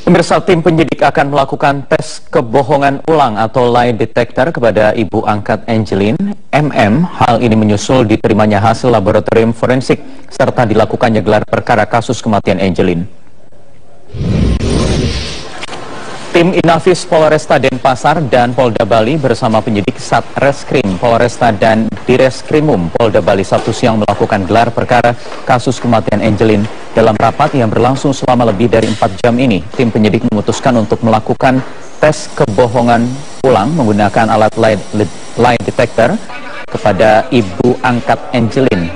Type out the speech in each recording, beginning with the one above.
Pemirsa, tim penyidik akan melakukan tes kebohongan ulang atau lie detector kepada ibu angkat Angelin, MM. Hal ini menyusul diterimanya hasil laboratorium forensik serta dilakukannya gelar perkara kasus kematian Angelin. Tim Inafis Polresta Denpasar dan Polda Bali bersama penyidik Satreskrim Polresta dan Direskrimum Polda Bali Sabtu siang melakukan gelar perkara kasus kematian Angelin. Dalam rapat yang berlangsung selama lebih dari 4 jam ini, tim penyidik memutuskan untuk melakukan tes kebohongan ulang menggunakan alat lie detector kepada ibu angkat Angelin.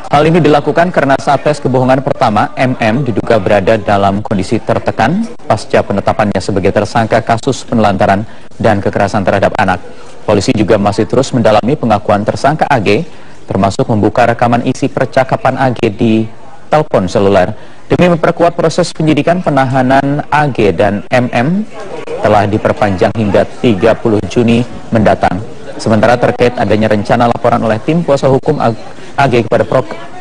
Hal ini dilakukan karena saat tes kebohongan pertama, MM diduga berada dalam kondisi tertekan pasca penetapannya sebagai tersangka kasus penelantaran dan kekerasan terhadap anak. Polisi juga masih terus mendalami pengakuan tersangka AG, termasuk membuka rekaman isi percakapan AG di telepon seluler. Demi memperkuat proses penyidikan, penahanan AG dan MM telah diperpanjang hingga 30 Juni mendatang. Sementara terkait adanya rencana laporan oleh tim kuasa hukum AG kepada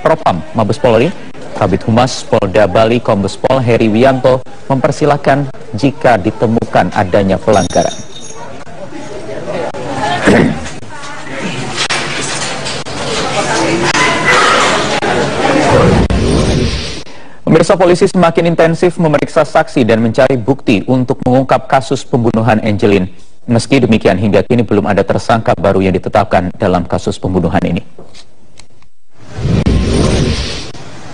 Propam Mabes Polri, Kabid Humas Polda Bali Kombes Pol Heri Wianto mempersilahkan jika ditemukan adanya pelanggaran. Pemirsa, polisi semakin intensif memeriksa saksi dan mencari bukti untuk mengungkap kasus pembunuhan Angelin. Meski demikian, hingga kini belum ada tersangka baru yang ditetapkan dalam kasus pembunuhan ini.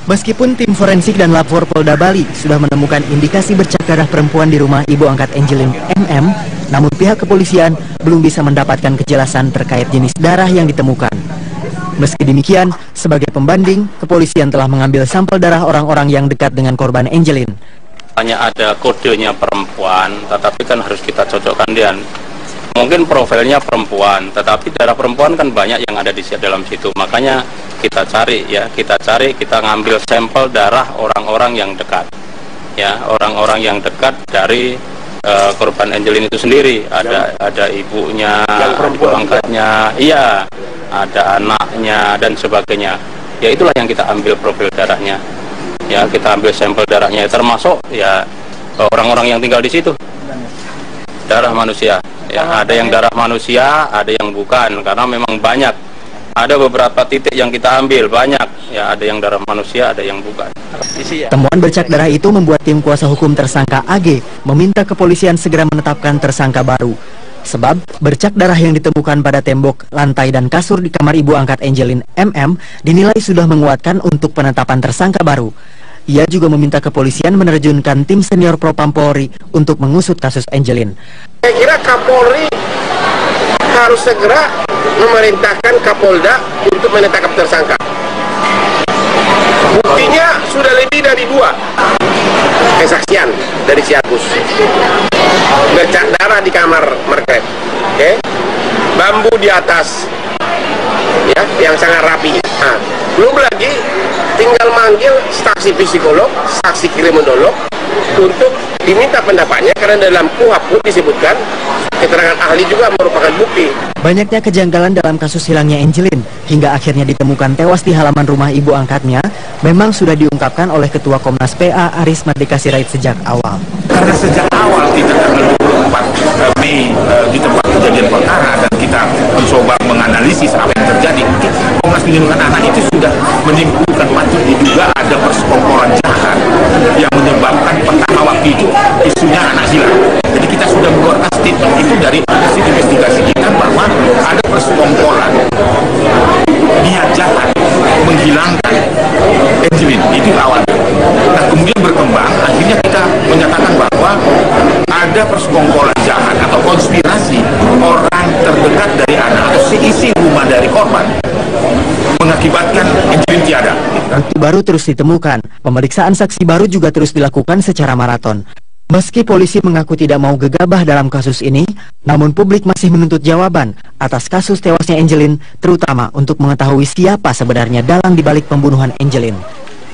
Meskipun tim forensik dan lapor Polda Bali sudah menemukan indikasi bercak darah perempuan di rumah ibu angkat Angelin, MM, namun pihak kepolisian belum bisa mendapatkan kejelasan terkait jenis darah yang ditemukan. Meski demikian, sebagai pembanding, kepolisian telah mengambil sampel darah orang-orang yang dekat dengan korban Angelin. Hanya ada kodenya perempuan, tetapi kan harus kita cocokkan dia. Mungkin profilnya perempuan, tetapi darah perempuan kan banyak yang ada di dalam situ. Makanya kita cari, kita ngambil sampel darah orang-orang yang dekat, ya, orang-orang yang dekat dari korban Angelin itu sendiri. Ada ibunya, ibu angkatnya, iya, ada anaknya dan sebagainya. Ya itulah yang kita ambil profil darahnya. Ya, kita ambil sampel darahnya, termasuk ya orang-orang yang tinggal di situ. Darah manusia. Ya, ada yang darah manusia, ada yang bukan, karena memang banyak. Ada beberapa titik yang kita ambil, banyak. Ya, ada yang darah manusia, ada yang bukan. Temuan bercak darah itu membuat tim kuasa hukum tersangka AG meminta kepolisian segera menetapkan tersangka baru. Sebab bercak darah yang ditemukan pada tembok, lantai, dan kasur di kamar ibu angkat Angelin, MM, dinilai sudah menguatkan untuk penetapan tersangka baru. Ia juga meminta kepolisian menerjunkan tim senior Propam Polri untuk mengusut kasus Angelin. Saya kira Kapolri harus segera memerintahkan Kapolda untuk menetapkan tersangka. Buktinya sudah lebih dari 2 kesaksian dari si Agus. Bercak darah di kamar merkret, bambu di atas, ya, yang sangat rapi. Nah, belum lagi tinggal manggil saksi psikolog, saksi kriminolog untuk diminta pendapatnya, karena dalam KUHP pun disebutkan keterangan ahli juga merupakan bukti. Banyaknya kejanggalan dalam kasus hilangnya Angelin hingga akhirnya ditemukan tewas di halaman rumah ibu angkatnya memang sudah diungkapkan oleh Ketua Komnas PA Aris Mardika Sirait sejak awal. Karena sejak awal kita tanggal 24 Mei di tempat kejadian perkara dan kita mencoba menganalisis apa yang terjadi, Komnas Perlindungan Anak itu sudah menimbulkan patut diduga ada persekongkolan jahat yang menyebabkan pertama waktu itu isunya anak hilang. Jadi kita sudah mengeluarkan statement itu dari hasil investigasi kita bahwa ada persekongkolan niat jahat menghilangkan Angelin, itu awalnya. Nah, kemudian berkembang, akhirnya kita menyatakan bahwa ada persekongkolan jahat atau konspirasi orang terdekat dari anak atau seisi rumah dari korban mengakibatkan Angelin tiada. Bukti baru terus ditemukan, pemeriksaan saksi baru juga terus dilakukan secara maraton. Meski polisi mengaku tidak mau gegabah dalam kasus ini, namun publik masih menuntut jawaban atas kasus tewasnya Angelin, terutama untuk mengetahui siapa sebenarnya dalang dibalik pembunuhan Angelin.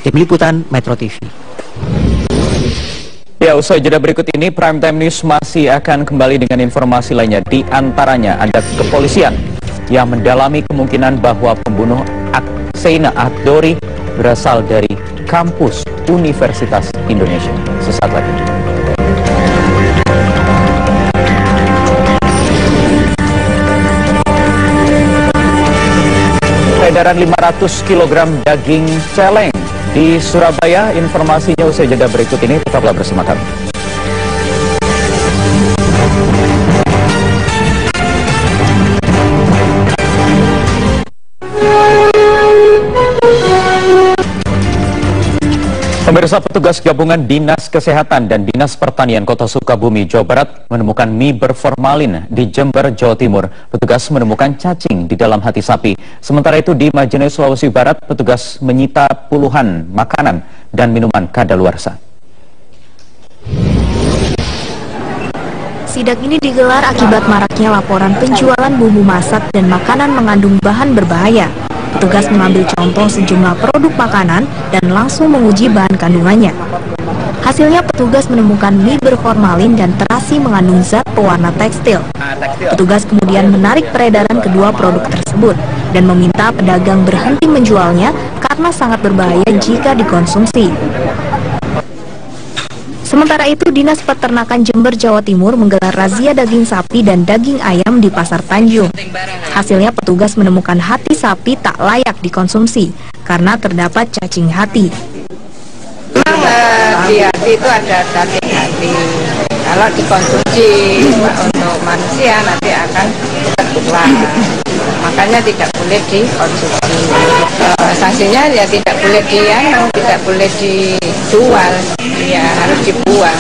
Tim Liputan Metro TV. Ya, usai jeda berikut ini, Prime Time News masih akan kembali dengan informasi lainnya. Di antaranya ada kepolisian yang mendalami kemungkinan bahwa pembunuh Akseina Akdori berasal dari kampus Universitas Indonesia. Sesaat lagi. peredaran 500 kg daging celeng di Surabaya. Informasinya usai jeda berikut ini, tetaplah bersama kami. Pemirsa, petugas gabungan Dinas Kesehatan dan Dinas Pertanian Kota Sukabumi, Jawa Barat menemukan mie berformalin di Jember, Jawa Timur. Petugas menemukan cacing di dalam hati sapi. Sementara itu di Majene, Sulawesi Barat, petugas menyita puluhan makanan dan minuman kadaluarsa. Sidak ini digelar akibat maraknya laporan penjualan bumbu masak dan makanan mengandung bahan berbahaya. Petugas mengambil contoh sejumlah produk makanan dan langsung menguji bahan kandungannya. Hasilnya petugas menemukan mie berformalin dan terasi mengandung zat pewarna tekstil. Petugas kemudian menarik peredaran kedua produk tersebut dan meminta pedagang berhenti menjualnya karena sangat berbahaya jika dikonsumsi. Sementara itu, Dinas Peternakan Jember, Jawa Timur menggelar razia daging sapi dan daging ayam di Pasar Tanjung. Hasilnya petugas menemukan hati sapi tak layak dikonsumsi karena terdapat cacing hati. Memang di hati itu ada daging hati. Kalau dikonsumsi untuk manusia nanti akan tertular. Makanya tidak boleh dikonsumsi. Sanksinya ya tidak boleh tidak boleh dijual, ya harus dibuang.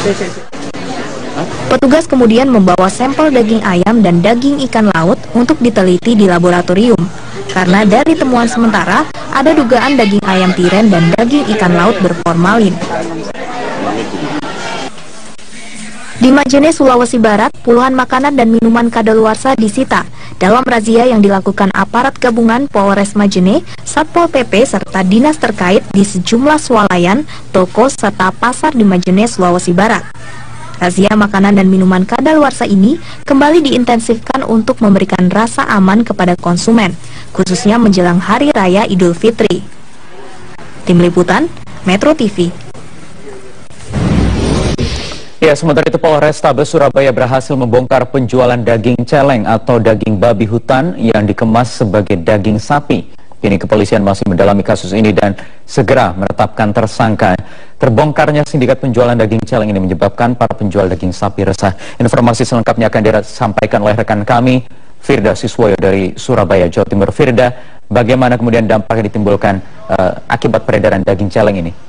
Petugas kemudian membawa sampel daging ayam dan daging ikan laut untuk diteliti di laboratorium. Karena dari temuan sementara ada dugaan daging ayam tiren dan daging ikan laut berformalin. Di Majene, Sulawesi Barat, puluhan makanan dan minuman kadaluarsa disita dalam razia yang dilakukan aparat gabungan Polres Majene, Satpol PP, serta dinas terkait di sejumlah swalayan, toko, serta pasar di Majene, Sulawesi Barat. Razia makanan dan minuman kadaluarsa ini kembali diintensifkan untuk memberikan rasa aman kepada konsumen, khususnya menjelang Hari Raya Idul Fitri. Tim Liputan, Metro TV. Ya, sementara itu Polrestabes Surabaya berhasil membongkar penjualan daging celeng atau daging babi hutan yang dikemas sebagai daging sapi. Kini kepolisian masih mendalami kasus ini dan segera menetapkan tersangka. Terbongkarnya sindikat penjualan daging celeng ini menyebabkan para penjual daging sapi resah. Informasi selengkapnya akan disampaikan oleh rekan kami, Firda Siswoyo dari Surabaya, Jawa Timur. Firda, bagaimana kemudian dampak yang ditimbulkan akibat peredaran daging celeng ini?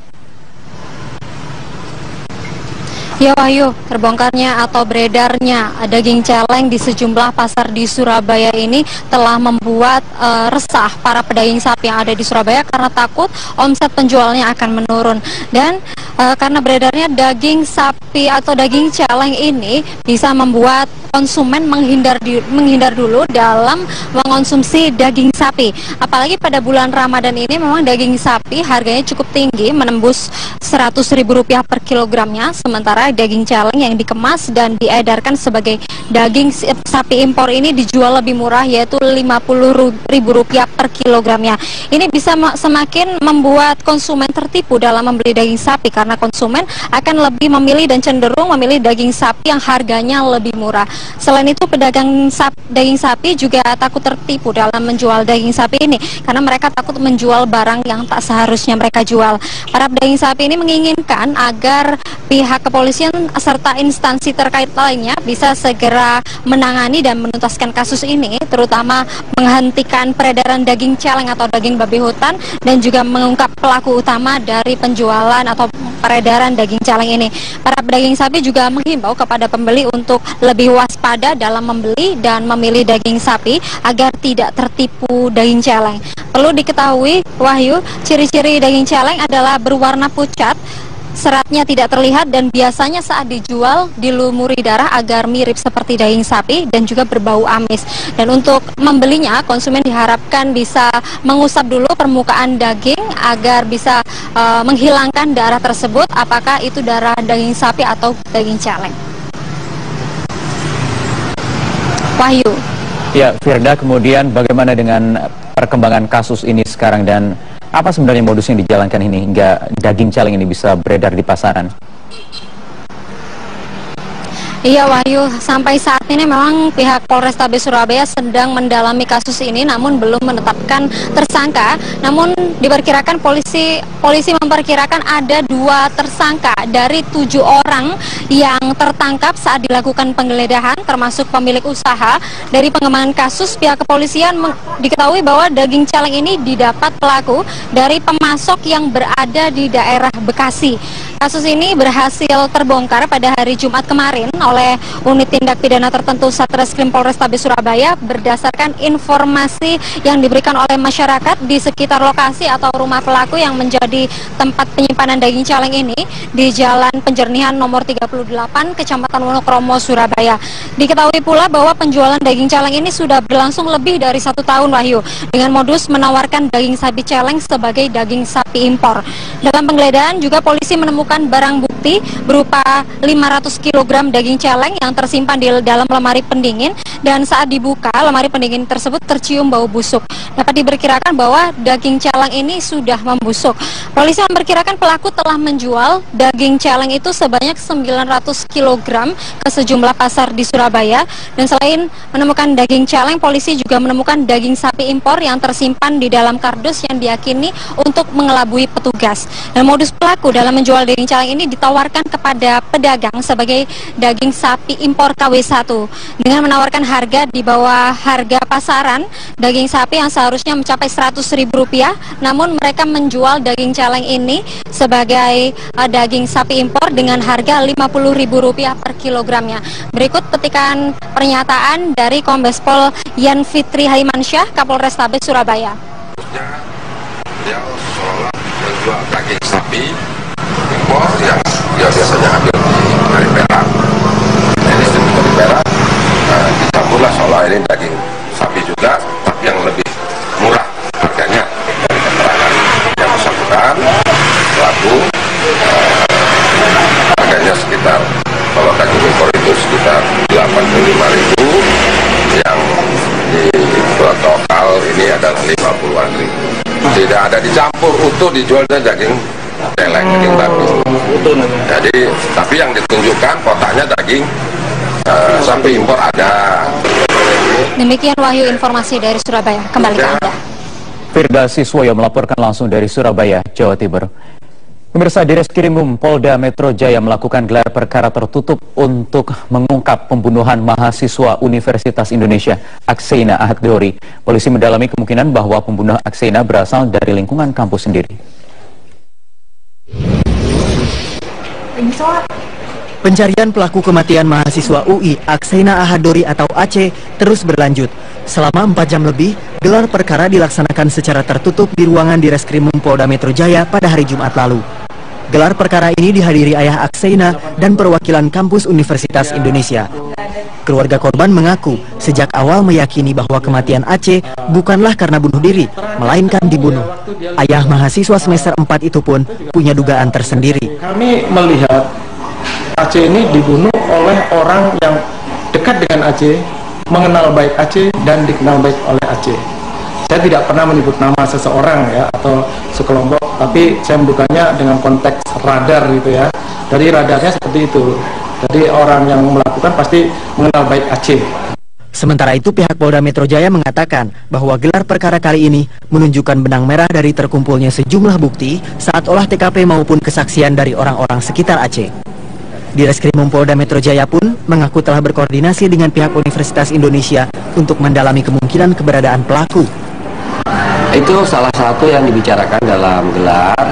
Ya Wahyu, terbongkarnya atau beredarnya daging celeng di sejumlah pasar di Surabaya ini telah membuat resah para pedagang sapi yang ada di Surabaya karena takut omset penjualnya akan menurun. Dan karena beredarnya daging sapi atau daging celeng ini bisa membuat konsumen menghindar dulu dalam mengonsumsi daging sapi. Apalagi pada bulan Ramadan ini memang daging sapi harganya cukup tinggi, menembus Rp100.000 per kilogramnya, sementara daging celeng yang dikemas dan diedarkan sebagai daging sapi impor ini dijual lebih murah, yaitu Rp50.000 per kilogramnya. Ini bisa semakin membuat konsumen tertipu dalam membeli daging sapi karena konsumen akan lebih memilih dan cenderung memilih daging sapi yang harganya lebih murah. Selain itu, pedagang daging sapi juga takut tertipu dalam menjual daging sapi ini karena mereka takut menjual barang yang tak seharusnya mereka jual. Para pedagang sapi ini menginginkan agar pihak kepolisian serta instansi terkait lainnya bisa segera menangani dan menuntaskan kasus ini, terutama menghentikan peredaran daging celeng atau daging babi hutan dan juga mengungkap pelaku utama dari penjualan atau peredaran daging celeng ini. Para pedagang sapi juga menghimbau kepada pembeli untuk lebih waspada dalam membeli dan memilih daging sapi agar tidak tertipu daging celeng. Perlu diketahui, Wahyu, ciri-ciri daging celeng adalah berwarna pucat, seratnya tidak terlihat dan biasanya saat dijual dilumuri darah agar mirip seperti daging sapi dan juga berbau amis. Dan untuk membelinya, konsumen diharapkan bisa mengusap dulu permukaan daging agar bisa menghilangkan darah tersebut, apakah itu darah daging sapi atau daging celeng. Wahyu. Ya, Firda, kemudian bagaimana dengan perkembangan kasus ini sekarang dan apa sebenarnya modus yang dijalankan ini hingga daging celeng ini bisa beredar di pasaran? Iya Wahyu, sampai saat ini memang pihak Polrestabes Surabaya sedang mendalami kasus ini namun belum menetapkan tersangka. Namun diperkirakan polisi memperkirakan ada 2 tersangka dari 7 orang yang tertangkap saat dilakukan penggeledahan termasuk pemilik usaha. Dari pengembangan kasus pihak kepolisian diketahui bahwa daging celeng ini didapat pelaku dari pemasok yang berada di daerah Bekasi. Kasus ini berhasil terbongkar pada hari Jumat kemarin oleh Unit Tindak Pidana Tertentu Satreskrim Polrestabes Surabaya berdasarkan informasi yang diberikan oleh masyarakat di sekitar lokasi atau rumah pelaku yang menjadi tempat penyimpanan daging celeng ini di Jalan Penjernihan nomor 38 Kecamatan Wonokromo, Surabaya. Diketahui pula bahwa penjualan daging celeng ini sudah berlangsung lebih dari 1 tahun Wahyu dengan modus menawarkan daging sapi celeng sebagai daging sapi impor. Dalam penggeledahan juga polisi menemukan barang bukti berupa 500 kg daging celeng yang tersimpan di dalam lemari pendingin dan saat dibuka lemari pendingin tersebut tercium bau busuk. Dapat diperkirakan bahwa daging celeng ini sudah membusuk. Polisi memperkirakan pelaku telah menjual daging celeng itu sebanyak 900 kg ke sejumlah pasar di Surabaya dan selain menemukan daging celeng, polisi juga menemukan daging sapi impor yang tersimpan di dalam kardus yang diyakini untuk mengelabui petugas. Dan modus pelaku dalam menjual daging celeng ini ditawarkan kepada pedagang sebagai daging sapi impor KW1 dengan menawarkan harga di bawah harga pasaran daging sapi yang seharusnya mencapai Rp100.000, namun mereka menjual daging celeng ini sebagai daging sapi impor dengan harga Rp50.000 per kilogramnya. Berikut petikan pernyataan dari Kombes Pol Yan Fitri Haimansyah, Kapolrestabes Surabaya. Dia seolah menjual daging sapi impor yang dia biasanya ambil dari Perak. Ini dari Perak dicampurlah seolah ini daging sapi juga, tapi yang lebih murah harganya dari keterangan yang bersangkutan. Pelaku harganya sekitar, kalau daging impor itu sekitar 85.000, yang di protokol ini adalah 50-an ribu. Tidak ada dicampur, utuh dijualnya daging celeng, daging babi. Jadi, tapi yang ditunjukkan kotaknya daging sapi impor ada. Demikian Wahyu informasi dari Surabaya. Kembali ke Anda. Firda Siswoyo melaporkan langsung dari Surabaya, Jawa Timur. Pemirsa, Direskrimum Polda Metro Jaya melakukan gelar perkara tertutup untuk mengungkap pembunuhan mahasiswa Universitas Indonesia Akseina Ahad Dori. Polisi mendalami kemungkinan bahwa pembunuh Akseina berasal dari lingkungan kampus sendiri. Pencarian pelaku kematian mahasiswa UI Akseina Ahad Dori atau Aceh terus berlanjut. Selama 4 jam lebih, gelar perkara dilaksanakan secara tertutup di ruangan Direskrimum Polda Metro Jaya pada hari Jumat lalu. Gelar perkara ini dihadiri ayah Akseina dan perwakilan kampus Universitas Indonesia. Keluarga korban mengaku sejak awal meyakini bahwa kematian Aceh bukanlah karena bunuh diri, melainkan dibunuh. Ayah mahasiswa semester 4 itu pun punya dugaan tersendiri. Kami melihat Aceh ini dibunuh oleh orang yang dekat dengan Aceh, mengenal baik Aceh dan dikenal baik oleh Aceh. Saya tidak pernah menyebut nama seseorang ya atau sekelompok, tapi saya membukanya dengan konteks radar gitu ya. Dari radarnya seperti itu. Jadi orang yang melakukan pasti mengenal baik Aceh. Sementara itu pihak Polda Metro Jaya mengatakan bahwa gelar perkara kali ini menunjukkan benang merah dari terkumpulnya sejumlah bukti saat olah TKP maupun kesaksian dari orang-orang sekitar Aceh. Direskrimum Polda Metro Jaya pun mengaku telah berkoordinasi dengan pihak Universitas Indonesia untuk mendalami kemungkinan keberadaan pelaku. Itu salah satu yang dibicarakan dalam gelar.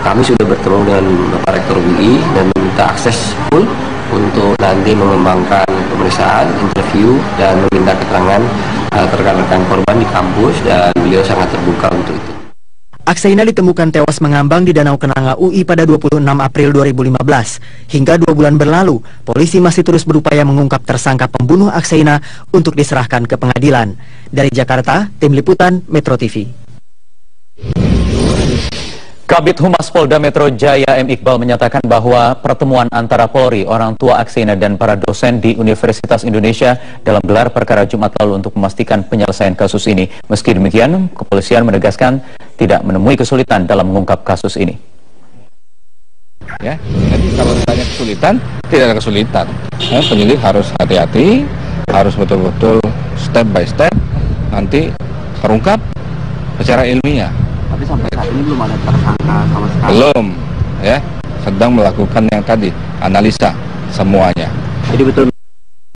Kami sudah bertemu dengan Bapak Rektor UI dan meminta akses full untuk nanti mengembangkan pemeriksaan, interview, dan meminta keterangan rekan-rekan korban di kampus, dan beliau sangat terbuka untuk itu. Akseina ditemukan tewas mengambang di Danau Kenanga UI pada 26 April 2015. Hingga 2 bulan berlalu, polisi masih terus berupaya mengungkap tersangka pembunuh Akseina untuk diserahkan ke pengadilan. Dari Jakarta, Tim Liputan Metro TV. Kabid Humas Polda Metro Jaya M. Iqbal menyatakan bahwa pertemuan antara Polri, orang tua Akseina dan para dosen di Universitas Indonesia dalam gelar perkara Jumat lalu untuk memastikan penyelesaian kasus ini. Meski demikian, kepolisian menegaskan tidak menemui kesulitan dalam mengungkap kasus ini. Ya, jadi kalau ditanya kesulitan, tidak ada kesulitan. Penyidik harus hati-hati, harus betul-betul step by step, nanti terungkap secara ilmiah. Tapi sampai saat ini belum ada tersangka sama sekali. Belum, ya, sedang melakukan yang tadi, analisa semuanya. Jadi betul